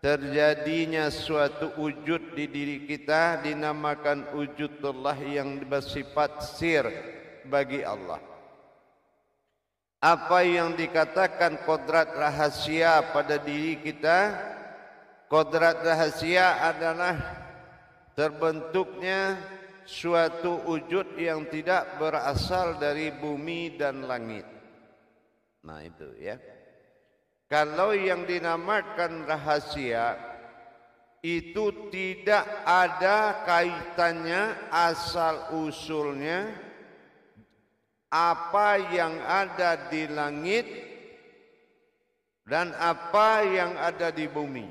terjadinya suatu wujud di diri kita dinamakan wujudullah yang bersifat sir bagi Allah. Apa yang dikatakan kodrat rahasia pada diri kita, kodrat rahasia adalah terbentuknya suatu wujud yang tidak berasal dari bumi dan langit. Nah itu ya. Kalau yang dinamakan rahasia itu tidak ada kaitannya asal usulnya apa yang ada di langit dan apa yang ada di bumi.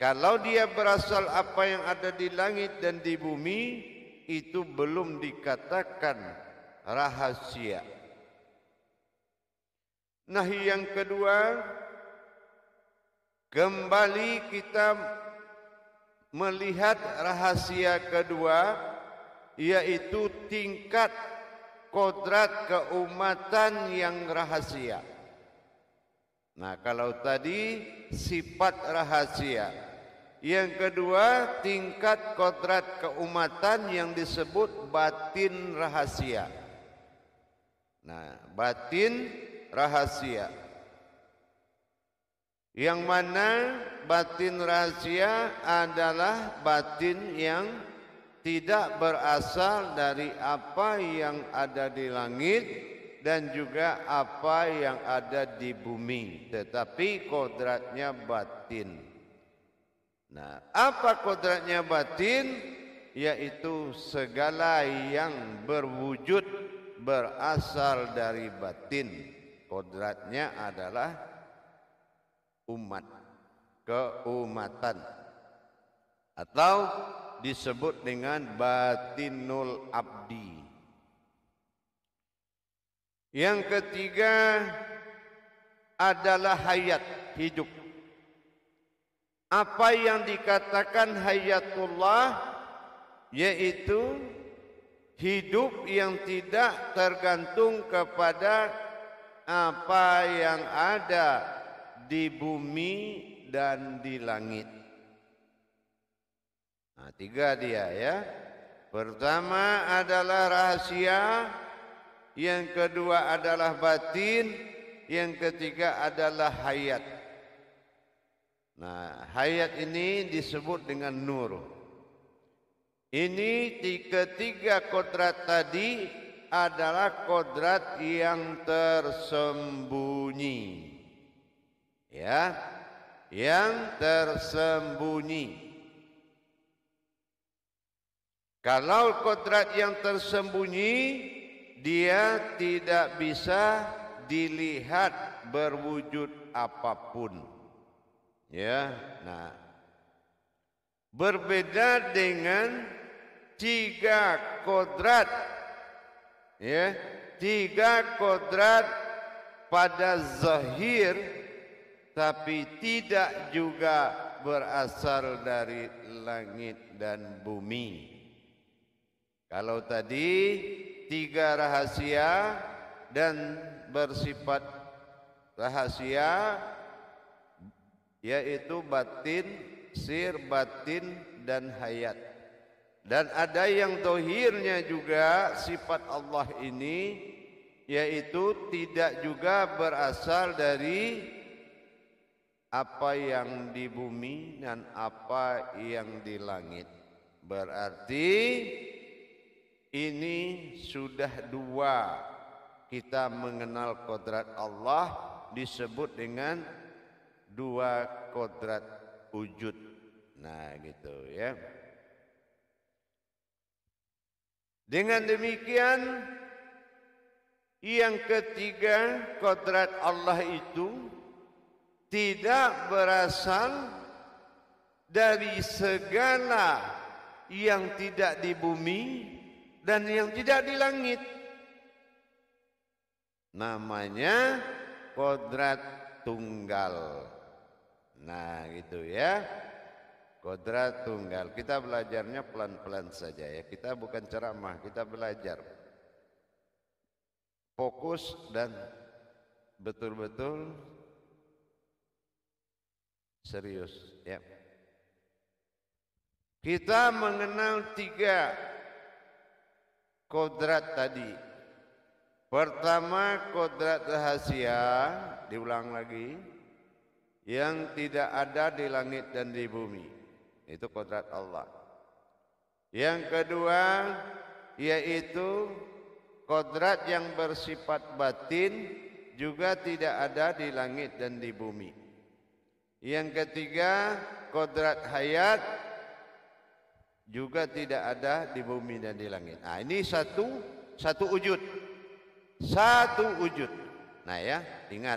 Kalau dia berasal apa yang ada di langit dan di bumi, itu belum dikatakan rahasia. Nah yang kedua, kembali kita melihat rahasia kedua, yaitu tingkat kodrat keumatan yang rahasia. Nah kalau tadi sifat rahasia, yang kedua tingkat kodrat keumatan yang disebut batin rahasia. Nah batin rahasia, yang mana batin rahasia adalah batin yang tidak berasal dari apa yang ada di langit dan juga apa yang ada di bumi, tetapi kodratnya batin. Nah, apa kodratnya batin? Yaitu segala yang berwujud berasal dari batin. Kodratnya adalah umat, keumatan, atau disebut dengan batinul abdi. Yang ketiga adalah hayat, hidup. Apa yang dikatakan hayatullah, yaitu hidup yang tidak tergantung kepada apa yang ada di bumi dan di langit. Nah, tiga dia ya. Pertama adalah rahasia, yang kedua adalah batin, yang ketiga adalah hayat. Nah, hayat ini disebut dengan nur. Ini ketiga kodrat tadi adalah kodrat yang tersembunyi. Ya, yang tersembunyi. Kalau kodrat yang tersembunyi, dia tidak bisa dilihat berwujud apapun. Ya, nah, berbeda dengan tiga kodrat, ya, tiga kodrat pada zahir, tapi tidak juga berasal dari langit dan bumi. Kalau tadi tiga rahasia dan bersifat rahasia, yaitu batin, sir, batin, dan hayat. Dan ada yang dohirnya juga sifat Allah ini, yaitu tidak juga berasal dari apa yang di bumi dan apa yang di langit. Berarti ini sudah dua, kita mengenal kodrat Allah disebut dengan dua kodrat wujud. Nah gitu ya. Dengan demikian, yang ketiga, kodrat Allah itu tidak berasal dari segala yang tidak di bumi dan yang tidak di langit. Namanya kodrat tunggal. Nah gitu ya, kodrat tunggal. Kita belajarnya pelan-pelan saja ya. Kita bukan ceramah, kita belajar. Fokus dan betul-betul Serius, ya. Kita mengenal 3 kodrat tadi. Pertama, kodrat rahasia, diulang lagi, yang tidak ada di langit dan di bumi. Itu kodrat Allah. Yang kedua, yaitu kodrat yang bersifat batin, juga tidak ada di langit dan di bumi. Yang ketiga, kodrat hayat, juga tidak ada di bumi dan di langit. Nah, ini satu wujud. Satu wujud. Nah ya, ingat.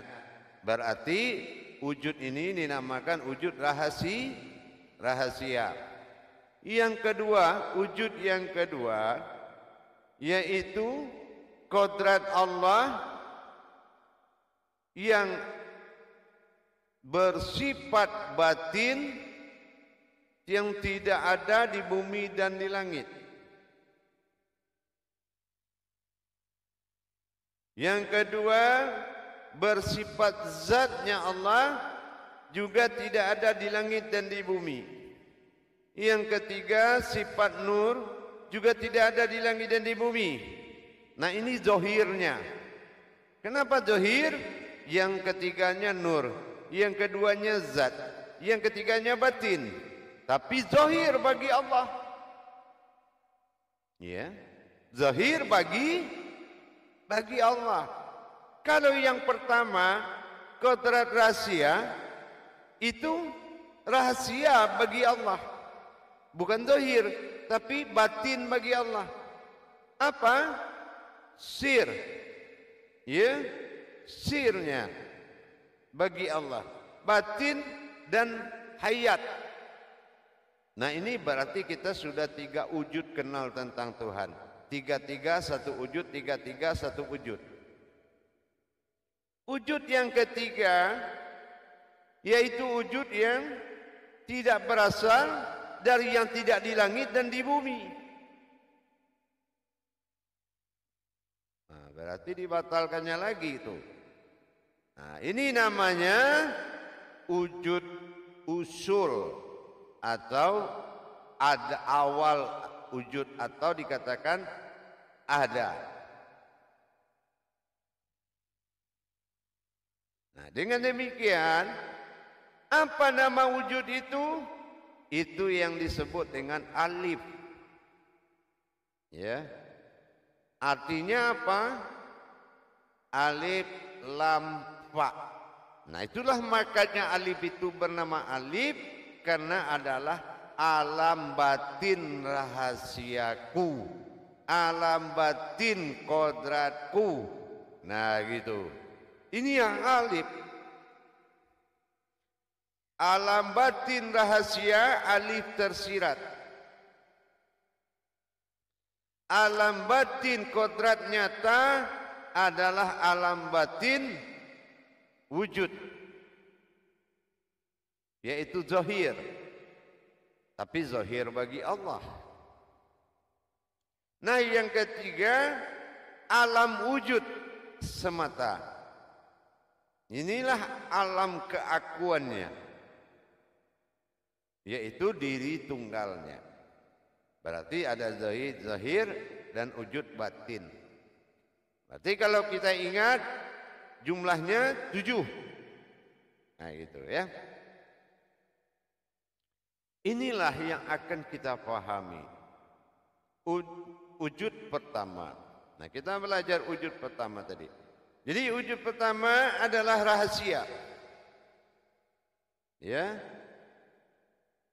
Berarti wujud ini dinamakan wujud rahasia. Yang kedua, wujud yang kedua, yaitu kodrat Allah yang bersifat batin, yang tidak ada di bumi dan di langit. Yang kedua, bersifat zatnya Allah, juga tidak ada di langit dan di bumi. Yang ketiga, sifat nur, juga tidak ada di langit dan di bumi. Nah, ini zohirnya. Kenapa zohir? Yang ketiganya nur, yang keduanya zat, yang ketiganya batin. Tapi zahir bagi Allah. Ya, zahir bagi Allah. Kalau yang pertama, kodrat rahasia, itu rahasia bagi Allah. Bukan zahir, tapi batin bagi Allah. Apa? Sir. Ya, sirnya bagi Allah. Batin dan hayat. Nah, ini berarti kita sudah 3 wujud kenal tentang Tuhan. 3 satu wujud, 3 satu wujud. Wujud yang ketiga, yaitu wujud yang tidak berasal dari yang tidak di langit dan di bumi. Nah, berarti dibatalkannya lagi itu. Nah, ini namanya wujud usul, atau ada awal wujud, atau dikatakan ada. Nah, dengan demikian, apa nama wujud itu? Itu yang disebut dengan alif. Ya. Artinya apa? Alif lam fa. Nah, itulah makanya alif itu bernama alif, karena adalah alam batin rahasiaku, alam batin kodratku. Nah, gitu. Ini yang alif. Alam batin rahasia, alif tersirat. Alam batin kodrat nyata adalah alam batin wujud, yaitu zahir. Tapi zahir bagi Allah. Nah, yang ketiga, alam wujud semata. Inilah alam keakuannya, yaitu diri tunggalnya. Berarti ada zahir dan wujud batin. Berarti kalau kita ingat, jumlahnya 7. Nah, gitu ya. Inilah yang akan kita pahami. Wujud pertama. Nah, kita belajar wujud pertama tadi. Jadi wujud pertama adalah rahasia. Ya.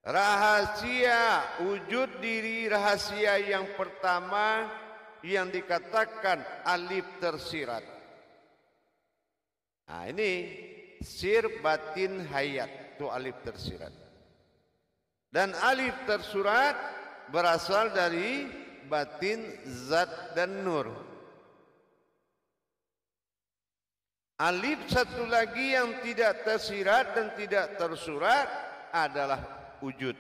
Rahasia, wujud diri rahasia yang pertama yang dikatakan alif tersirat. Nah, ini sir batin hayat, itu alif tersirat. Dan alif tersurat berasal dari batin, zat dan nur. Alif satu lagi yang tidak tersirat dan tidak tersurat adalah wujud,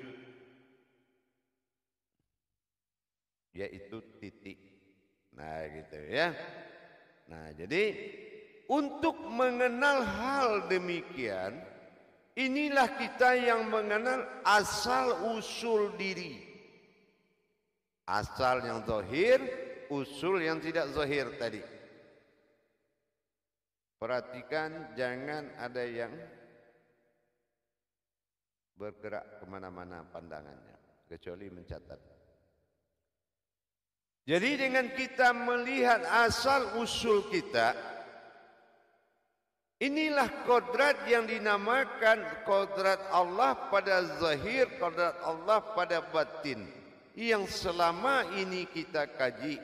yaitu titik. Nah, gitu ya. Nah, jadi untuk mengenal hal demikian, Inilah kita yang mengenal asal usul diri. Asal yang zahir, usul yang tidak zahir tadi. Perhatikan jangan ada yang bergerak kemana-mana pandangannya, kecuali mencatat. Jadi dengan kita melihat asal usul kita, inilah kodrat yang dinamakan kodrat Allah pada zahir, kodrat Allah pada batin, yang selama ini kita kaji.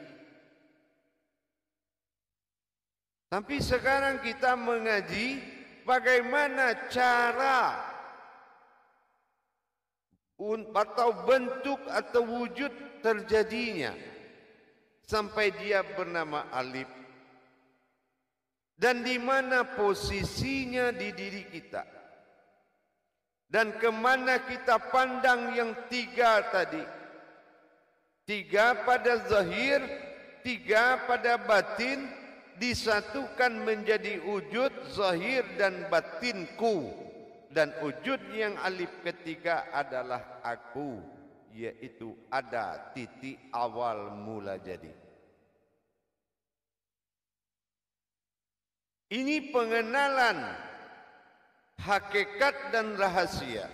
Tapi sekarang kita mengaji bagaimana cara atau bentuk atau wujud terjadinya sampai dia bernama alif. Dan di mana posisinya di diri kita. Dan kemana kita pandang yang tiga tadi. Tiga pada zahir, tiga pada batin, disatukan menjadi wujud zahir dan batinku. Dan wujud yang alif ketiga adalah aku, yaitu ada titik awal mula jadi. Ini pengenalan hakikat dan rahasia.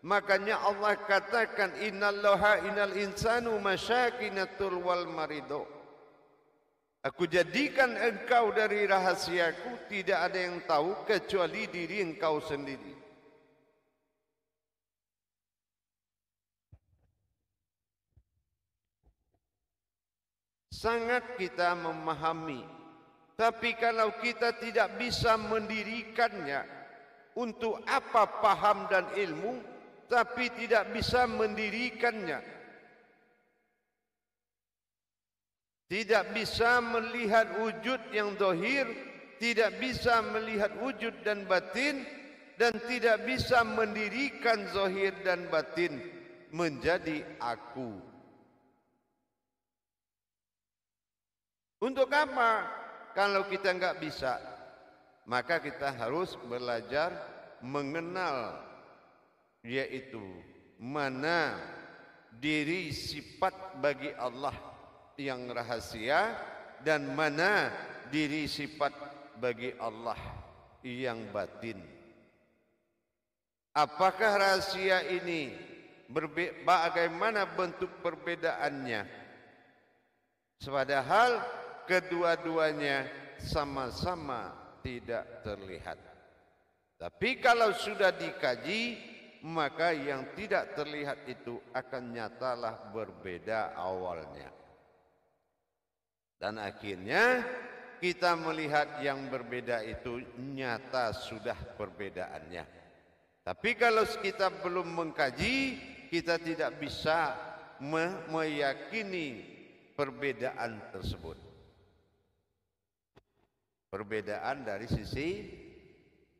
Makanya Allah katakan innallaha innal insanu masyakinatul wal marido. Aku jadikan engkau dari rahasiaku, tidak ada yang tahu kecuali diri engkau sendiri. Sangat kita memahami. Tapi kalau kita tidak bisa mendirikannya, untuk apa paham dan ilmu, tapi tidak bisa mendirikannya. Tidak bisa melihat wujud yang zahir, tidak bisa melihat wujud dan batin, dan tidak bisa mendirikan zahir dan batin menjadi aku. Untuk apa? Kalau kita enggak bisa, maka kita harus belajar mengenal, yaitu mana diri sifat bagi Allah yang rahasia dan mana diri sifat bagi Allah yang batin. Apakah rahasia ini bagaimana bentuk perbedaannya? Padahal kedua-duanya sama-sama tidak terlihat. Tapi kalau sudah dikaji, maka yang tidak terlihat itu akan nyatalah berbeda awalnya. Dan akhirnya kita melihat yang berbeda itu nyata sudah perbedaannya. Tapi kalau kita belum mengkaji, kita tidak bisa meyakini perbedaan tersebut. Perbedaan dari sisi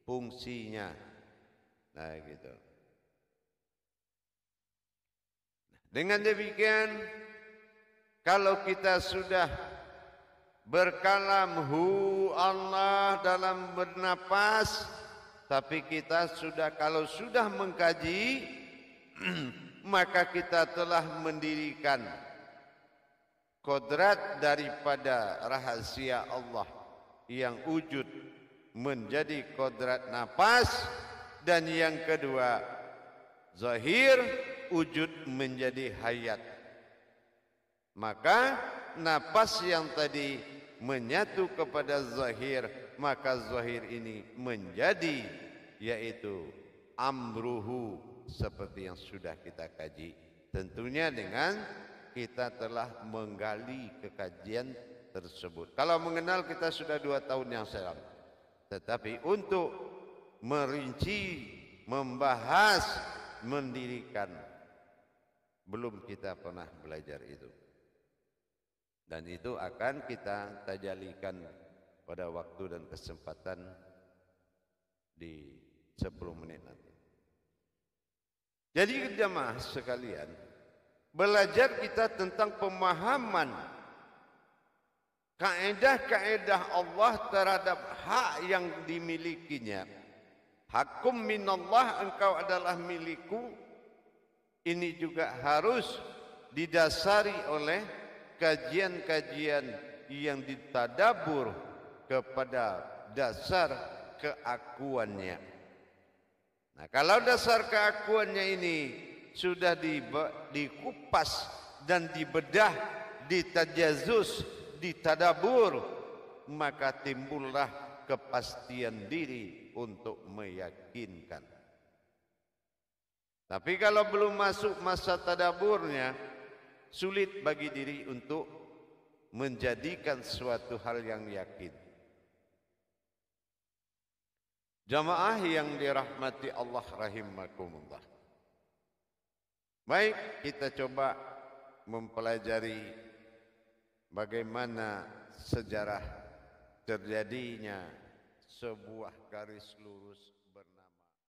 fungsinya. Nah gitu. Dengan demikian, kalau kita sudah berkalam hu Allah dalam bernapas, tapi kita kalau sudah mengkaji, maka kita telah mendirikan kodrat daripada rahasia Allah yang wujud menjadi kodrat nafas, dan yang kedua zahir wujud menjadi hayat. Maka nafas yang tadi menyatu kepada zahir, maka zahir ini menjadi yaitu amruhu, seperti yang sudah kita kaji. Tentunya dengan kita telah menggali kekajian tersebut. Kalau mengenal kita sudah 2 tahun yang silam. Tetapi untuk merinci, membahas, mendirikan, belum kita pernah belajar itu. Dan itu akan kita tajalikan pada waktu dan kesempatan di 10 menit nanti. Jadi jemaah sekalian, belajar kita tentang pemahaman kaedah-kaedah Allah terhadap hak yang dimilikinya, Hakum minallah, engkau adalah milikku. Ini juga harus didasari oleh kajian-kajian yang ditadabur kepada dasar keakuannya. Nah, kalau dasar keakuannya ini sudah dikupas dan dibedah, ditajazus, ditadabur, maka timbullah kepastian diri untuk meyakinkan. Tapi kalau belum masuk masa tadaburnya, sulit bagi diri untuk menjadikan suatu hal yang yakin. Jamaah yang dirahmati Allah rahimakumullah. Baik, kita coba mempelajari bagaimana sejarah terjadinya sebuah garis lurus